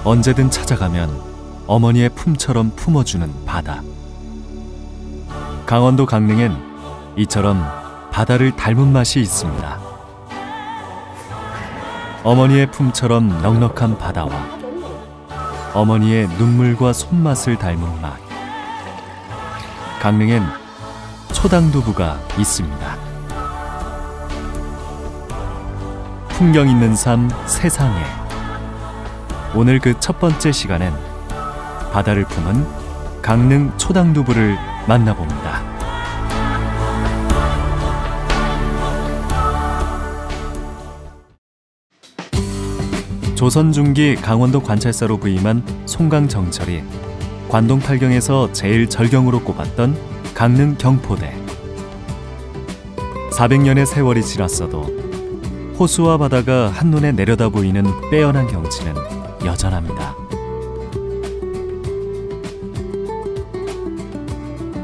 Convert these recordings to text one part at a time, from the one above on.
언제든 찾아가면 어머니의 품처럼 품어주는 바다. 강원도 강릉엔 이처럼 바다를 닮은 맛이 있습니다. 어머니의 품처럼 넉넉한 바다와 어머니의 눈물과 손맛을 닮은 맛. 강릉엔 초당두부가 있습니다. 풍경 있는 삶 세상에. 오늘 그 첫 번째 시간엔 바다를 품은 강릉 초당두부를 만나봅니다. 조선 중기 강원도 관찰사로 부임한 송강정철이 관동 팔경에서 제일 절경으로 꼽았던 강릉 경포대. 400년의 세월이 지났어도 호수와 바다가 한눈에 내려다 보이는 빼어난 경치는 여전합니다.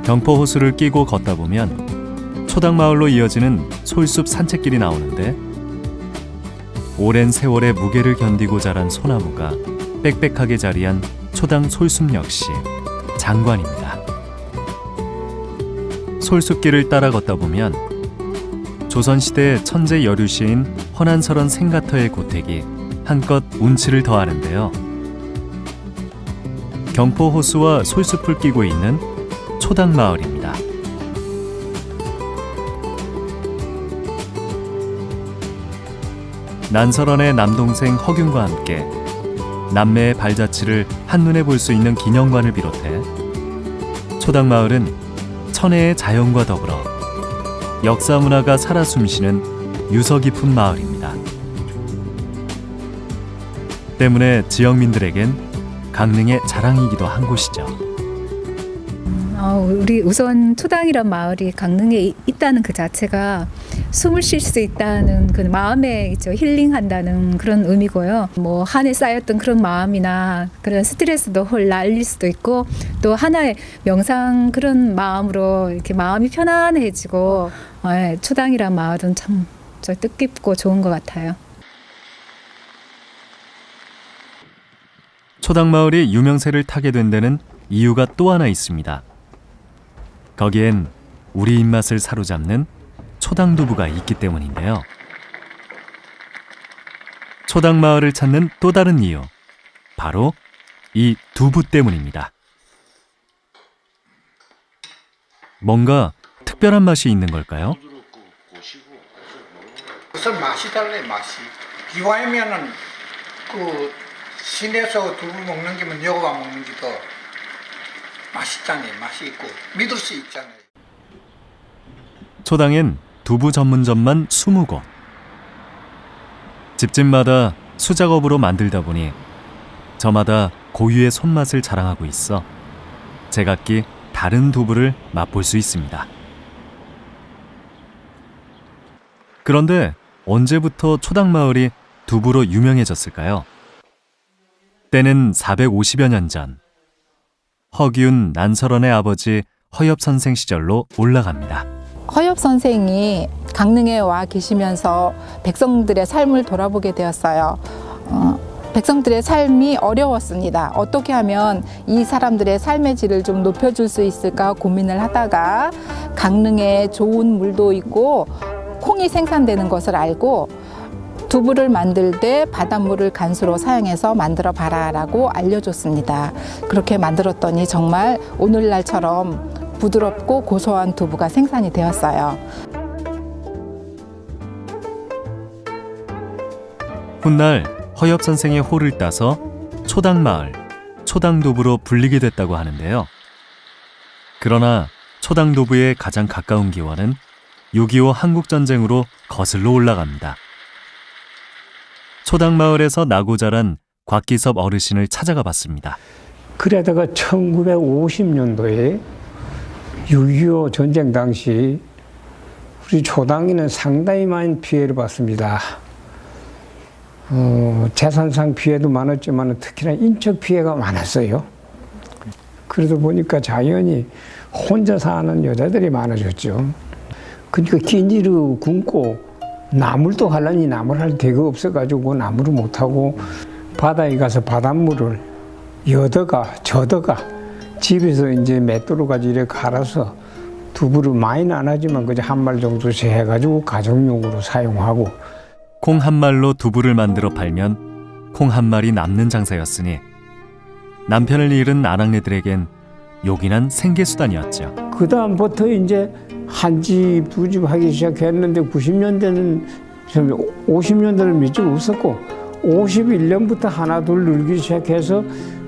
경포 호수를 끼고 걷다 보면 초당마을로 이어지는 솔숲 산책길이 나오는데 오랜 세월의 무게를 견디고 자란 소나무가 빽빽하게 자리한 초당 솔숲 역시 장관입니다. 솔숲길을 따라 걷다 보면 조선시대 천재 여류시인 허난설원 생가터의 고택이 한껏 운치를 더하는데요. 경포 호수와 솔숲을 끼고 있는 초당마을입니다. 난설원의 남동생 허균과 함께 남매의 발자취를 한눈에 볼 수 있는 기념관을 비롯해 초당마을은 천혜의 자연과 더불어 역사 문화가 살아 숨쉬는 유서 깊은 마을입니다. 때문에 지역민들에겐 강릉의 자랑이기도 한 곳이죠. 우리 우선 초당이란 마을이 강릉에 있다는 그 자체가 숨을 쉴 수 있다는 그 마음에 있죠. 힐링한다는 그런 의미고요. 뭐 한 해 쌓였던 그런 마음이나 그런 스트레스도 홀 날릴 수도 있고 또 하나의 명상 그런 마음으로 이렇게 마음이 편안해지고 초당이란 마을은 참 뜻깊고 좋은 것 같아요. 초당마을이 유명세를 타게 된 데는 이유가 또 하나 있습니다. 거기엔 우리 입맛을 사로잡는 초당두부가 있기 때문인데요. 초당마을을 찾는 또 다른 이유, 바로 이 두부 때문입니다. 뭔가 특별한 맛이 있는 걸까요? 우선 맛이 달라요. 맛이 비와이면은 그 시내에서 두부 먹는 게면 여기와 먹는 게 더 맛있잖아요. 맛이 있고 믿을 수 있잖아요. 초당엔 두부 전문점만 20곳. 집집마다 수작업으로 만들다 보니 저마다 고유의 손맛을 자랑하고 있어 제각기 다른 두부를 맛볼 수 있습니다. 그런데 언제부터 초당마을이 두부로 유명해졌을까요? 때는 450여 년 전. 허기운 난설원의 아버지 허엽 선생 시절로 올라갑니다. 허엽 선생이 강릉에 와 계시면서 백성들의 삶을 돌아보게 되었어요. 백성들의 삶이 어려웠습니다. 어떻게 하면 이 사람들의 삶의 질을 좀 높여줄 수 있을까 고민을 하다가 강릉에 좋은 물도 있고 콩이 생산되는 것을 알고 두부를 만들 때 바닷물을 간수로 사용해서 만들어 봐라 라고 알려줬습니다. 그렇게 만들었더니 정말 오늘날처럼 부드럽고 고소한 두부가 생산이 되었어요. 훗날 허엽 선생의 호를 따서 초당마을, 초당두부로 불리게 됐다고 하는데요. 그러나 초당두부의 가장 가까운 기원은 6.25 한국전쟁으로 거슬러 올라갑니다. 초당마을에서 나고 자란 곽기섭 어르신을 찾아가 봤습니다. 그러다가 1950년도에 6.25 전쟁 당시 우리 초당에는 상당히 많은 피해를 봤습니다. 재산상 피해도 많았지만 특히나 인적 피해가 많았어요. 그러다 보니까 자연히 혼자 사는 여자들이 많아졌죠. 그러니까 기니를 굶고 나물도 하려니 나물 할 데가 없어가지고 나물을 못하고 바다에 가서 바닷물을 여더가 저더가 집에서 이제 맷돌로 가지고 이렇게 갈아서 두부를 많이는 안 하지만 그저 한 말 정도씩 해가지고 가정용으로 사용하고. 콩 한 말로 두부를 만들어 팔면 콩 한 마리 남는 장사였으니 남편을 잃은 아낙네들에겐 요긴한 생계수단이었죠. 그 다음부터 이제 한 집, 두 집 하기 시작했는데 90년대는 50년대는 몇 집 없었고 51년부터 하나 둘 늘기 시작해서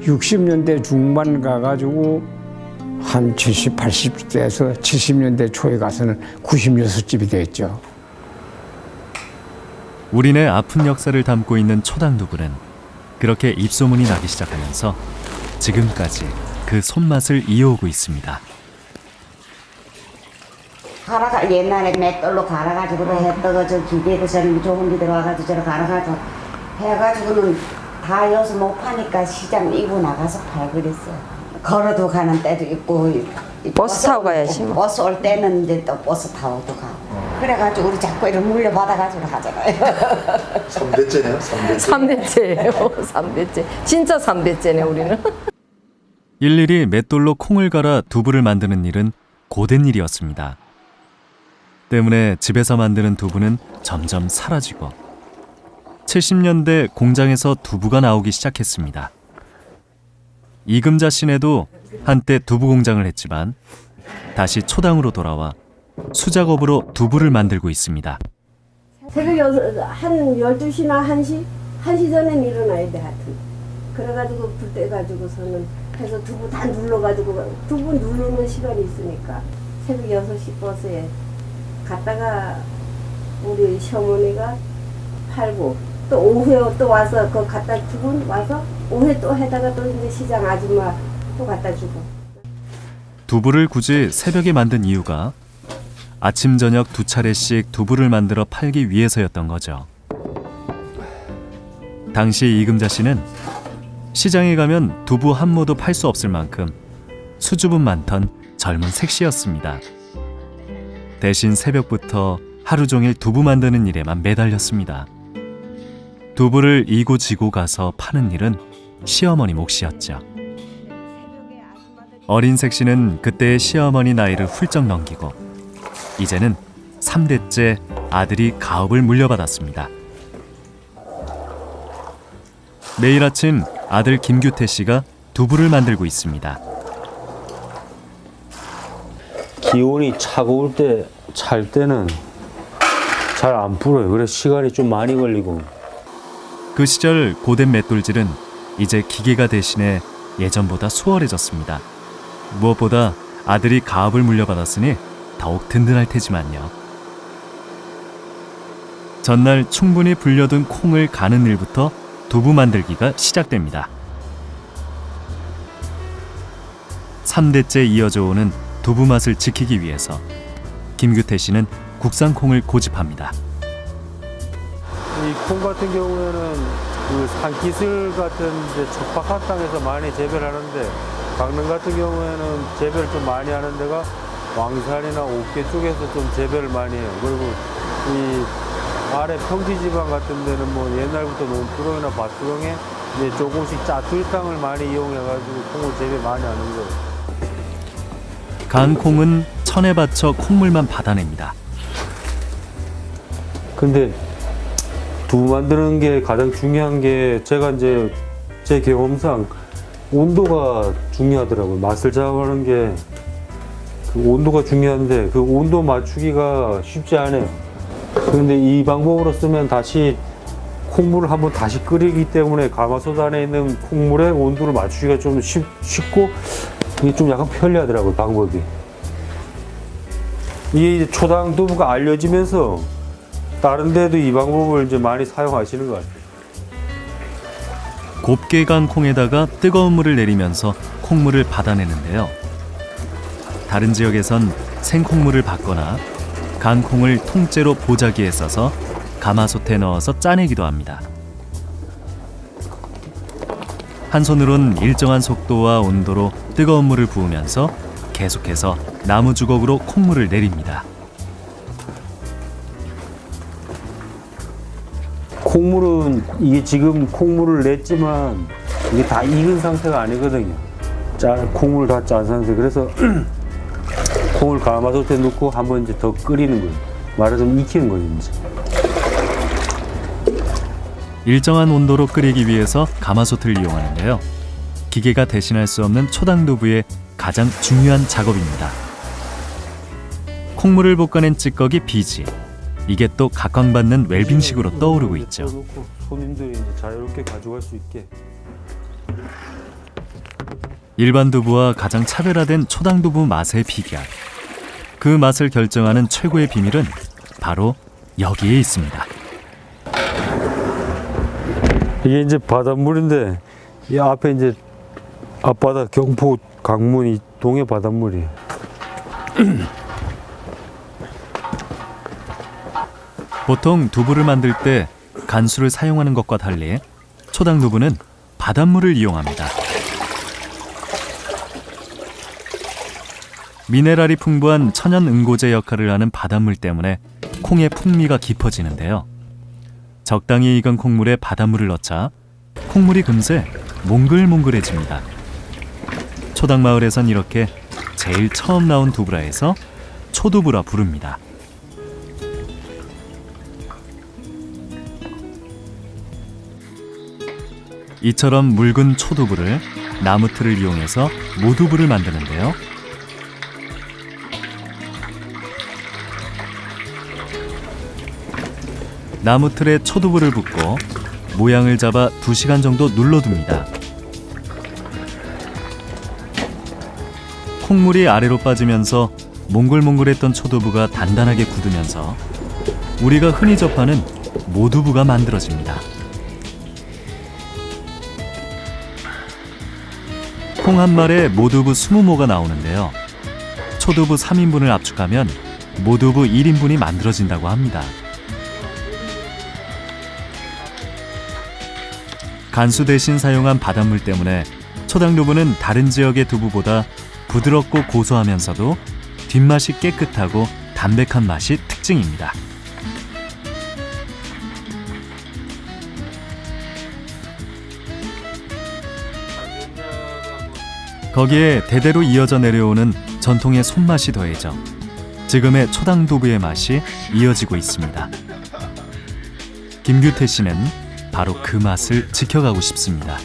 60년대 중반 가가지고 한 70, 80대에서 70년대 초에 가서는 96집이 됐죠. 우리네 아픈 역사를 담고 있는 초당두부는 그렇게 입소문이 나기 시작하면서 지금까지 그 손맛을 이어오고 있습니다. 옛날에 맷돌로 갈아가지고 했다가 저 기계도 저런 좋은 데 들어와가지고 저를 갈아가지고 해가지고는 다 여기서 못 파니까 시장 이고 나가서 팔고 그랬어요. 걸어도 가는 때도 있고 버스 타고 가야지 뭐. 버스 올 때는 이제 또 버스 타고도 가고 그래가지고 우리 자꾸 이런 물려받아가지고 하잖아요. 3대째네요, 3대째. 3대째예요. 3대째. 진짜 3대째네 우리는. 일일이 맷돌로 콩을 갈아 두부를 만드는 일은 고된 일이었습니다. 때문에 집에서 만드는 두부는 점점 사라지고 70년대 공장에서 두부가 나오기 시작했습니다. 이금자 씨네도 한때 두부 공장을 했지만 다시 초당으로 돌아와 수작업으로 두부를 만들고 있습니다. 새벽 한 12시나 1시? 1시 전엔 일어나야 돼 하여튼. 그래가지고 불 떼가지고서는 해서 두부 다 눌러가지고 두부 누르는 시간이 있으니까 새벽 6시 버스에 갔다가 우리 시어머니가 팔고 또 오후에 또 와서 그거 갖다 주고 와서 오후에 또 해다가 또 이제 시장 아줌마 또 갖다 주고. 두부를 굳이 새벽에 만든 이유가 아침 저녁 2차례씩 두부를 만들어 팔기 위해서였던 거죠. 당시 이금자 씨는 시장에 가면 두부 한 모도 팔 수 없을 만큼 수줍음 많던 젊은 색시였습니다. 대신 새벽부터 하루 종일 두부 만드는 일에만 매달렸습니다. 두부를 이고 지고 가서 파는 일은 시어머니 몫이었죠. 어린 색시는 그때의 시어머니 나이를 훌쩍 넘기고 이제는 3대째 아들이 가업을 물려받았습니다. 매일 아침 아들 김규태 씨가 두부를 만들고 있습니다. 기온이 차가울 때 찰 때는 잘 안 불어요. 그래서 시간이 좀 많이 걸리고. 그 시절 고된 맷돌질은 이제 기계가 대신해 예전보다 수월해졌습니다. 무엇보다 아들이 가업을 물려받았으니 더욱 든든할 테지만요. 전날 충분히 불려둔 콩을 가는 일부터 두부 만들기가 시작됩니다. 3대째 이어져 오는 두부 맛을 지키기 위해서 김규태 씨는 국산 콩을 고집합니다. 이 콩 같은 경우에는 그 산기슭 같은 이제 척박한 땅에서 많이 재배를 하는데 강릉 같은 경우에는 재배를 좀 많이 하는 데가 왕산이나 옥계 쪽에서 좀 재배를 많이 해요. 그리고 이 아래 평지지방 같은 데는 뭐 옛날부터 논두렁이나 밭두렁에 이제 조금씩 짜투리 땅을 많이 이용해가지고 콩을 재배 많이 하는 거예요. 강콩은 천에 받쳐 콩물만 받아냅니다. 근데 두부 만드는 게 가장 중요한 게 제가 이제 제 경험상 온도가 중요하더라고요. 맛을 잡아가는 게 그 온도가 중요한데 그 온도 맞추기가 쉽지 않아요. 그런데 이 방법으로 쓰면 다시 콩물을 한번 다시 끓이기 때문에 가마솥 안에 있는 콩물의 온도를 맞추기가 좀 쉽고 이게 좀 약간 편리하더라고요, 방법이. 이게 이제 초당 두부가 알려지면서 다른 데도 이 방법을 이제 많이 사용하시는 것 같아요. 곱게 간 콩에다가 뜨거운 물을 내리면서 콩물을 받아내는데요. 다른 지역에선 생콩물을 받거나 간 콩을 통째로 보자기에 써서 가마솥에 넣어서 짜내기도 합니다. 한 손으론 일정한 속도와 온도로 뜨거운 물을 부으면서 계속해서 나무 주걱으로 콩물을 내립니다. 콩물은 이게 지금 콩물을 냈지만 이게 다 익은 상태가 아니거든요. 콩물 다 짠 상태. 그래서 콩을 가마솥에 넣고 한번 이제 더 끓이는 거예요. 말하자면 익히는 거죠, 이제. 일정한 온도로 끓이기 위해서 가마솥을 이용하는데요. 기계가 대신할 수 없는 초당두부의 가장 중요한 작업입니다. 콩물을 볶아낸 찌꺼기 비지. 이게 또 각광받는 웰빙식으로 떠오르고 있죠. 손님들이 이제 자유롭게 가져갈 수 있게. 일반 두부와 가장 차별화된 초당두부 맛의 비결. 그 맛을 결정하는 최고의 비밀은 바로 여기에 있습니다. 이게 이제 바닷물인데 이 앞에 이제 앞바다 경포 강문이 동해 바닷물이에요. 보통 두부를 만들 때 간수를 사용하는 것과 달리 초당두부는 바닷물을 이용합니다. 미네랄이 풍부한 천연 응고제 역할을 하는 바닷물 때문에 콩의 풍미가 깊어지는데요. 적당히 익은 콩물에 바닷물을 넣자 콩물이 금세 몽글몽글해집니다. 초당마을에선 이렇게 제일 처음 나온 두부라 해서 초두부라 부릅니다. 이처럼 묽은 초두부를 나무틀을 이용해서 모두부를 만드는데요. 나무틀에 초두부를 붓고 모양을 잡아 2시간 정도 눌러둡니다. 콩물이 아래로 빠지면서 몽글몽글했던 초두부가 단단하게 굳으면서 우리가 흔히 접하는 모두부가 만들어집니다. 콩 한 말에 모두부 20모가 나오는데요. 초두부 3인분을 압축하면 모두부 1인분이 만들어진다고 합니다. 간수 대신 사용한 바닷물 때문에 초당두부는 다른 지역의 두부보다 부드럽고 고소하면서도 뒷맛이 깨끗하고 담백한 맛이 특징입니다. 거기에 대대로 이어져 내려오는 전통의 손맛이 더해져 지금의 초당두부의 맛이 이어지고 있습니다. 김규태 씨는 바로 그 맛을 지켜가고 싶습니다.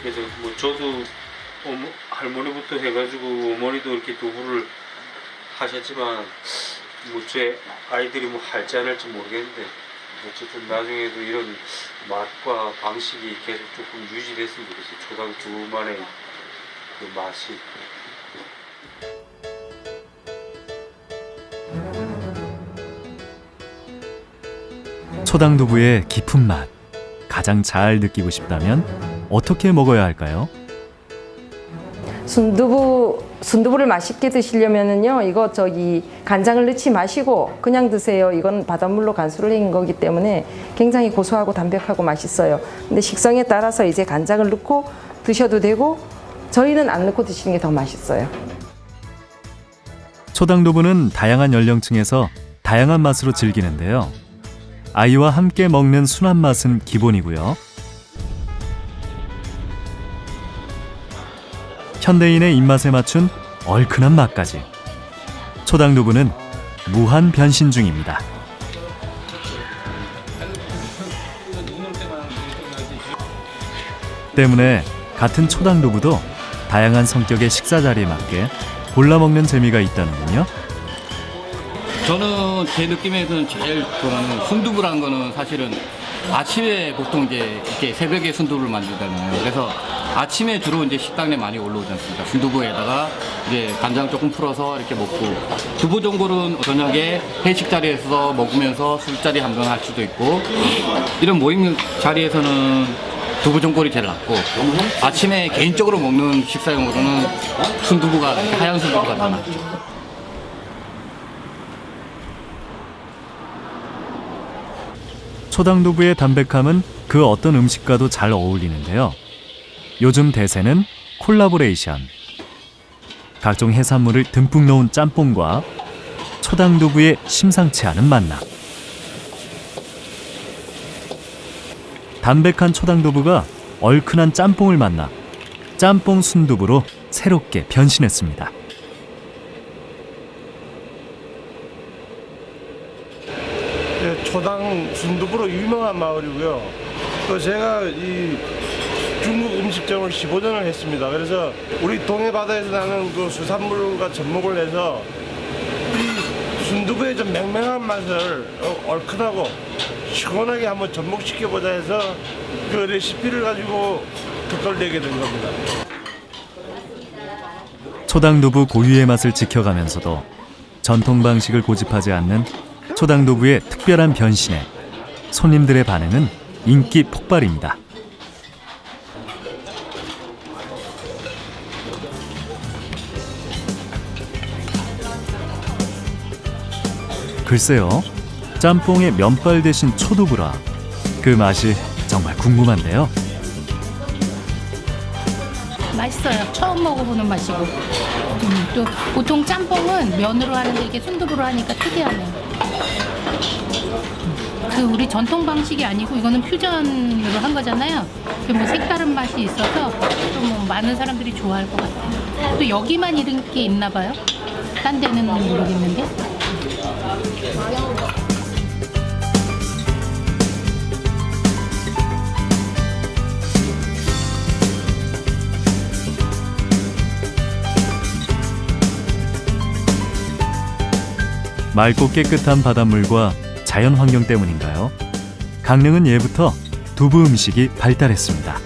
그래서 뭐 저도 할머니부터 해가지고 어머니도 이렇게 두부를 하셨지만 뭐 제 아이들이 뭐 할지 안 할지 모르겠는데 어쨌든 나중에도 이런 맛과 방식이 계속 조금 유지됐으면 좋겠어요. 초당두부만의 그 맛이. 초당두부의 깊은 맛 가장 잘 느끼고 싶다면 어떻게 먹어야 할까요? 순두부를 맛있게 드시려면은요, 이거 간장을 넣지 마시고 그냥 드세요. 이건 바닷물로 간수를 한 거기 때문에 굉장히 고소하고 담백하고 맛있어요. 근데 식성에 따라서 이제 간장을 넣고 드셔도 되고, 저희는 안 넣고 드시는 게 더 맛있어요. 초당두부는 다양한 연령층에서 다양한 맛으로 즐기는데요. 아이와 함께 먹는 순한 맛은 기본이고요. 현대인의 입맛에 맞춘 얼큰한 맛까지. 초당두부는 무한 변신 중입니다. 때문에 같은 초당두부도 다양한 성격의 식사 자리에 맞게 골라 먹는 재미가 있다는군요. 저는 제 느낌에서는 제일 좋아하는 순두부라는 거는 사실은 아침에 보통 이제 이렇게 새벽에 순두부를 만들잖아요. 그래서 아침에 주로 이제 식당에 많이 올라오지 않습니까? 순두부에다가 이제 간장 조금 풀어서 이렇게 먹고, 두부 전골은 저녁에 회식 자리에서 먹으면서 술자리 한번 할 수도 있고, 이런 모임 자리에서는 두부 전골이 제일 낫고, 아침에 개인적으로 먹는 식사용으로는 순두부가, 하얀 순두부가 더 낫죠. 초당두부의 담백함은 그 어떤 음식과도 잘 어울리는데요. 요즘 대세는 콜라보레이션. 각종 해산물을 듬뿍 넣은 짬뽕과 초당두부의 심상치 않은 만남. 담백한 초당두부가 얼큰한 짬뽕을 만나 짬뽕 순두부로 새롭게 변신했습니다. 네, 초당 순두부로 유명한 마을이고요. 또 제가 이 중국 음식점을 15년을 했습니다. 그래서 우리 동해 바다에서 나는 그 수산물과 접목을 해서 이 순두부의 좀 맹맹한 맛을 얼큰하고 시원하게 한번 접목시켜보자 해서 그 레시피를 가지고 특허를 내게 된 겁니다. 초당두부 고유의 맛을 지켜가면서도 전통 방식을 고집하지 않는 초당두부의 특별한 변신에 손님들의 반응은 인기 폭발입니다. 글쎄요, 짬뽕에 면발 대신 초두부라 그 맛이 정말 궁금한데요. 맛있어요. 처음 먹어보는 맛이고. 또 보통 짬뽕은 면으로 하는데 이게 순두부로 하니까 특이하네요. 그 우리 전통 방식이 아니고 이거는 퓨전으로 한 거잖아요. 그 뭐 색다른 맛이 있어서 또 뭐 많은 사람들이 좋아할 것 같아요. 또 여기만 이런 게 있나 봐요. 딴 데는 모르겠는데. 맑고 깨끗한 바닷물과 자연 환경 때문인가요? 강릉은 예부터 두부 음식이 발달했습니다.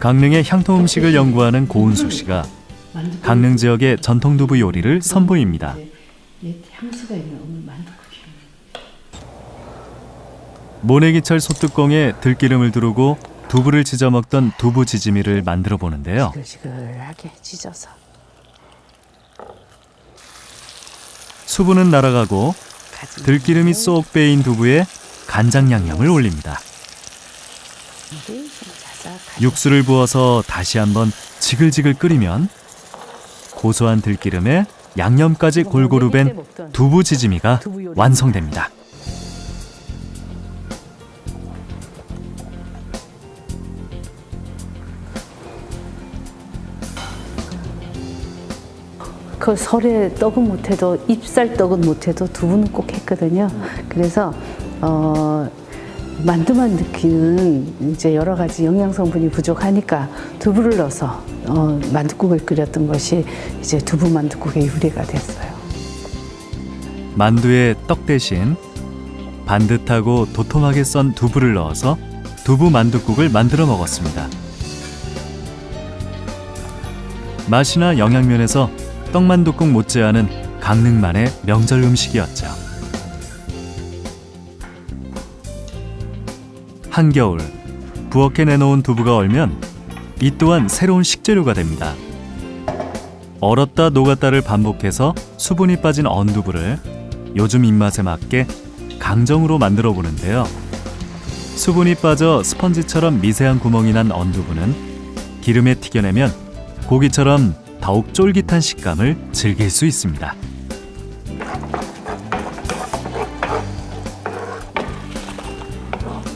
강릉의 향토 음식을 연구하는 고은숙 씨가 강릉 지역의 전통 두부 요리를 선보입니다. 모내기철 소뚜껑에 들기름을 두르고 두부를 지져 먹던 두부 지짐이를 만들어 보는데요. 지글지글하게 찢어서. 수분은 날아가고 들기름이 쏙 빼인 두부에 간장 양념을 올립니다. 육수를 부어서 다시 한번 지글지글 끓이면 고소한 들기름에 양념까지 골고루 밴 두부 지짐이가 완성됩니다. 그 설에 떡은 못해도 잎살 떡은 못해도 두부는 꼭 했거든요. 그래서 만두만 넣기는 이제 여러 가지 영양 성분이 부족하니까 두부를 넣어서 만둣국을 끓였던 것이 이제 두부 만둣국의 유래가 됐어요. 만두에 떡 대신 반듯하고 도톰하게 썬 두부를 넣어서 두부 만둣국을 만들어 먹었습니다. 맛이나 영양면에서 떡만둣국 못지않은 강릉만의 명절 음식이었죠. 한겨울 부엌에 내놓은 두부가 얼면 이 또한 새로운 식재료가 됩니다. 얼었다 녹았다를 반복해서 수분이 빠진 언두부를 요즘 입맛에 맞게 강정으로 만들어 보는데요. 수분이 빠져 스펀지처럼 미세한 구멍이 난 언두부는 기름에 튀겨내면 고기처럼 더욱 쫄깃한 식감을 즐길 수 있습니다.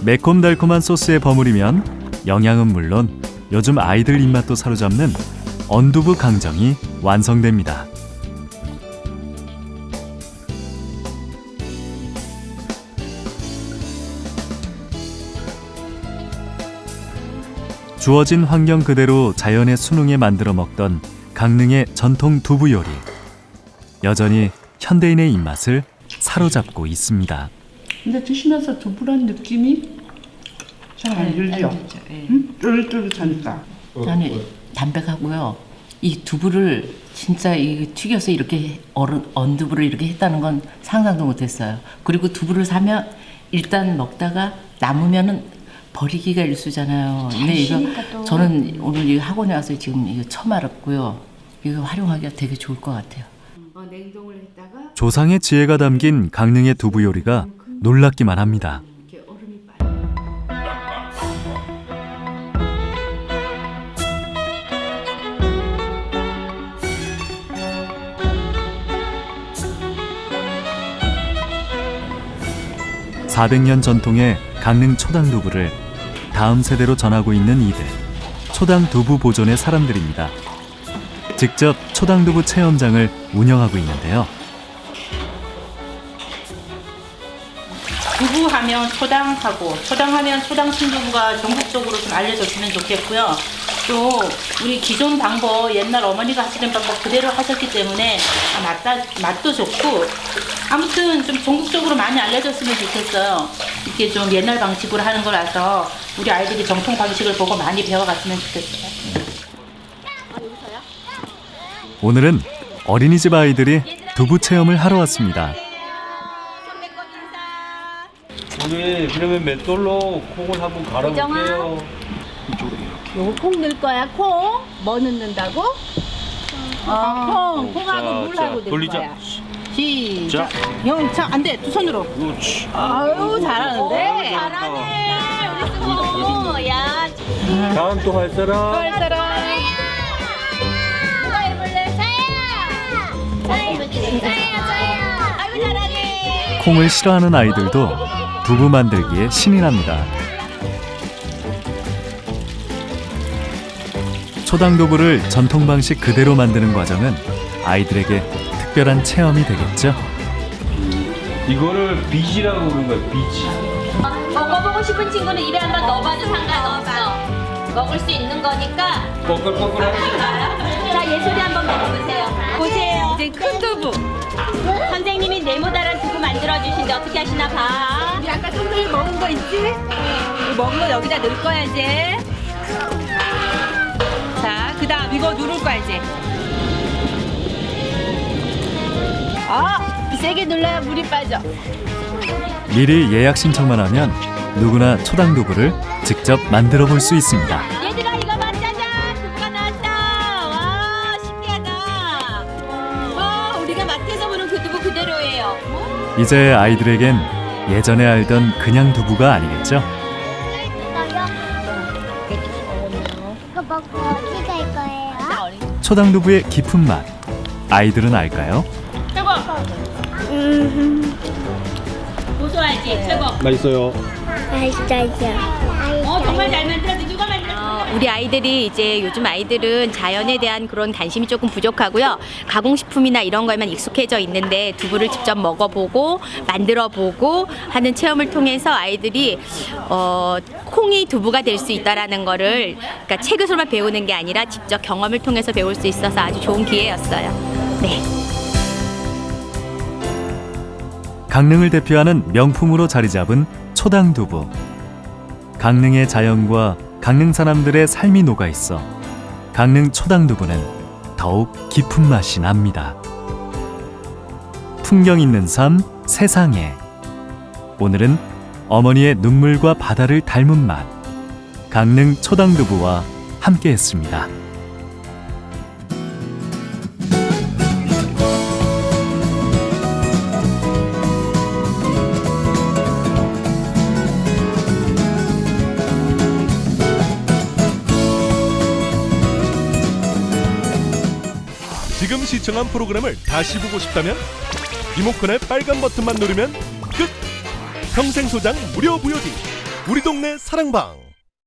매콤달콤한 소스에 버무리면 영양은 물론 요즘 아이들 입맛도 사로잡는 언두부 강정이 완성됩니다. 주어진 환경 그대로 자연의 수능에 만들어 먹던 강릉의 전통 두부 요리. 여전히 현대인의 입맛을 사로잡고 있습니다. 근데 드시면서 두부란 느낌이 잘 안 들죠? 쫄깃쫄깃하니까. 저는 담백하고요. 이 두부를 진짜 튀겨서 이렇게 언두부를 이렇게 했다는 건 상상도 못했어요. 그리고 두부를 사면 일단 먹다가 남으면은 버리기가 일쑤잖아요. 근데 이거 저는 오늘 이 학원에 와서 지금 이거 처음 알았고요. 이거 활용하기가 되게 좋을 것 같아요. 조상의 지혜가 담긴 강릉의 두부 요리가 놀랍기만 합니다. 400년 전통의 강릉 초당 두부를 다음 세대로 전하고 있는 이들, 초당 두부 보존의 사람들입니다. 직접 초당 두부 체험장을 운영하고 있는데요. 두부하면 초당하고 초당하면 초당 순두부가 전국적으로 좀 알려졌으면 좋겠고요. 또 우리 기존 방법, 옛날 어머니가 하시는 방법 그대로 하셨기 때문에 맛도 좋고 아무튼 좀 전국적으로 많이 알려졌으면 좋겠어요. 이렇게 좀 옛날 방식으로 하는 거라서 우리 아이들이 정통 방식을 보고 많이 배워갔으면 좋겠어요. 오늘은 어린이집 아이들이 두부 체험을 하러 왔습니다. 우리 그러면 맷돌로 콩을 한번 갈아볼게요. 요거 콩 넣을 거야. 콩? 뭐 넣는다고? 콩하고 물하고 넣을 돌리자. 거야. 시작. 영차 안 돼. 두 손으로. 그렇지. 아유 잘하는데. 잘하네. 우리 승우. 야. 다음 또 할 사람. 할 사람. 누가 해볼래? 저요. 아이고 잘하네. 콩을 싫어하는 아이들도 두부 만들기에 신이 납니다. 초당 두부를 전통 방식 그대로 만드는 과정은 아이들에게 특별한 체험이 되겠죠. 이거를 비지라고 부르는 거야, 비지. 먹어보고 싶은 친구는 입에 한번 넣어봐도 상관없어. 먹을 수 있는 거니까. 뻐글뻐글하지. 자, 예솔이 한번 먹어보세요. 보세요. 이제 큰 두부. 선생님이 네모다란 두부 만들어주신데 어떻게 하시나 봐. 우리 아까 좀 전에 먹은 거 있지? 먹은 거 여기다 넣을 거야, 이제. 자, 그 다음 이거 누를 거야, 이제. 세게 눌러야 물이 빠져. 미리 예약 신청만 하면 누구나 초당 두부를 직접 만들어 볼 수 있습니다. 얘들아, 이거 봐, 짜잔! 두부가 나왔다. 와, 신기하다. 와, 우리가 마트에서 보는 그 두부 그대로예요. 이제 아이들에겐 예전에 알던 그냥 두부가 아니겠죠. 이거 먹고 어디 갈 거예요? 초당 두부의 깊은 맛, 아이들은 알까요? 최고! 고소하지? 최고! 맛있어요. 맛있어요. 정말 잘 만들었어. 누가 만들었어? 우리 아이들이 이제 요즘 아이들은 자연에 대한 그런 관심이 조금 부족하고요. 가공식품이나 이런 거에만 익숙해져 있는데 두부를 직접 먹어보고 만들어보고 하는 체험을 통해서 아이들이 콩이 두부가 될 수 있다라는 거를 그러니까 책에서만 배우는 게 아니라 직접 경험을 통해서 배울 수 있어서 아주 좋은 기회였어요. 네. 강릉을 대표하는 명품으로 자리 잡은 초당 두부. 강릉의 자연과 강릉 사람들의 삶이 녹아 있어 강릉 초당 두부는 더욱 깊은 맛이 납니다. 풍경 있는 삶 세상에. 오늘은 어머니의 눈물과 바다를 닮은 맛 강릉 초당 두부와 함께했습니다. 지금 시청한 프로그램을 다시 보고 싶다면 리모컨의 빨간 버튼만 누르면 끝! 평생 소장 무료 VOD 우리 동네 사랑방.